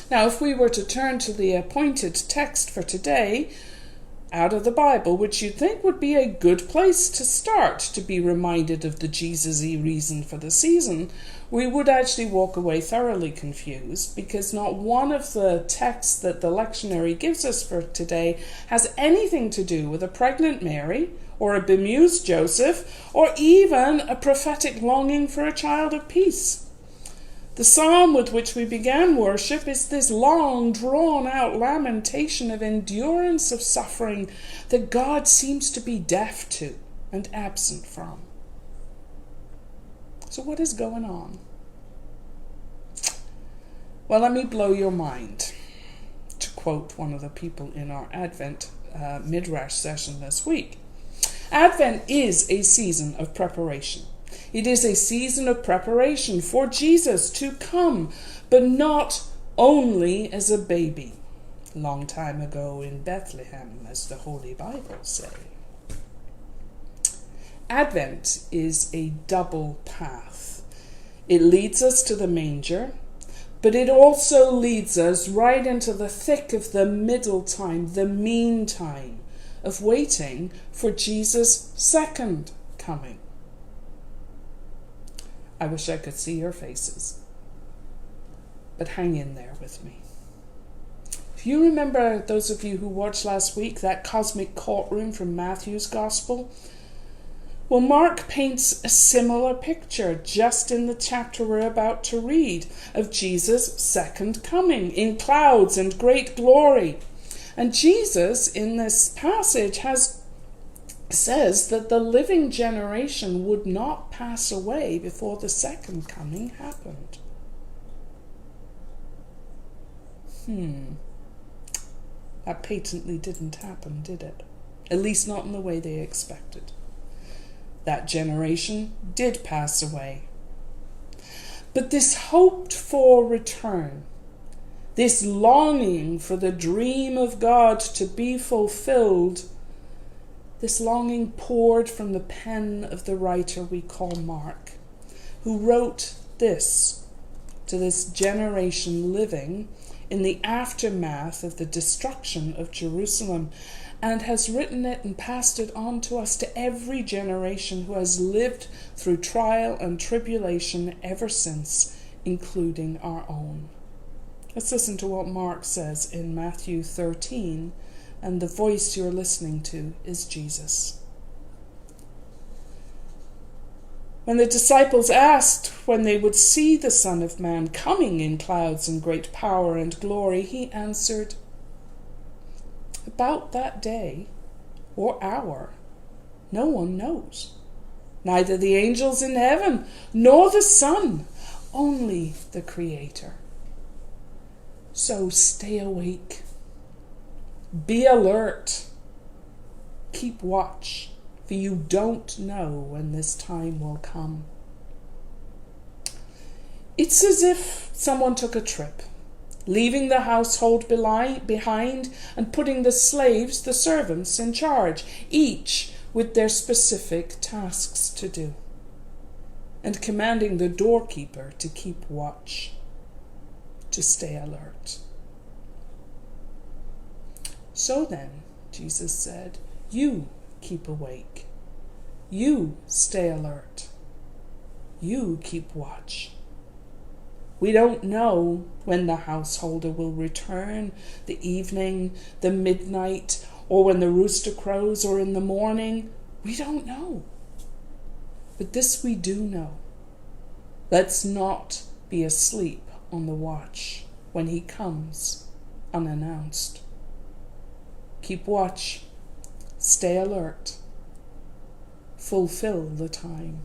Now, if we were to turn to the appointed text for today, out of the Bible, which you'd think would be a good place to start to be reminded of the Jesus-y reason for the season, we would actually walk away thoroughly confused, because not one of the texts that the lectionary gives us for today has anything to do with a pregnant Mary, or a bemused Joseph, or even a prophetic longing for a child of peace. The psalm with which we began worship is this long, drawn-out lamentation of endurance of suffering that God seems to be deaf to and absent from. So what is going on? Well, let me blow your mind, to quote one of the people in our Advent Midrash session this week. Advent is a season of preparation. It is a season of preparation for Jesus to come, but not only as a baby, long time ago in Bethlehem, as the Holy Bible say. Advent is a double path. It leads us to the manger, but it also leads us right into the thick of the middle time, the meantime of waiting for Jesus' second coming. I wish I could see your faces, but hang in there with me. If you remember, those of you who watched last week, that cosmic courtroom from Matthew's Gospel, well, Mark paints a similar picture just in the chapter we're about to read of Jesus' second coming in clouds and great glory. And Jesus, in this passage, says that the living generation would not pass away before the second coming happened. That patently didn't happen, did it? At least not in the way they expected. That generation did pass away. But this hoped for return, this longing for the dream of God to be fulfilled, this longing poured from the pen of the writer we call Mark, who wrote this to this generation living in the aftermath of the destruction of Jerusalem, and has written it and passed it on to us, to every generation who has lived through trial and tribulation ever since, including our own. Let's listen to what Mark says in Matthew 13, and the voice you're listening to is Jesus. When the disciples asked when they would see the Son of Man coming in clouds and great power and glory, he answered, "About that day or hour, no one knows, neither the angels in heaven nor the Son, only the Creator. So stay awake. Be alert. Keep watch, for you don't know when this time will come." It's as if someone took a trip, leaving the household behind and putting the slaves, the servants, in charge, each with their specific tasks to do, and commanding the doorkeeper to keep watch, to stay alert. "So then," Jesus said, "you keep awake. You stay alert. You keep watch. We don't know when the householder will return, the evening, the midnight, or when the rooster crows, or in the morning. We don't know. But this we do know. Let's not be asleep on the watch when he comes unannounced. Keep watch. Stay alert. Fulfill the time."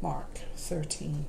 Mark 13.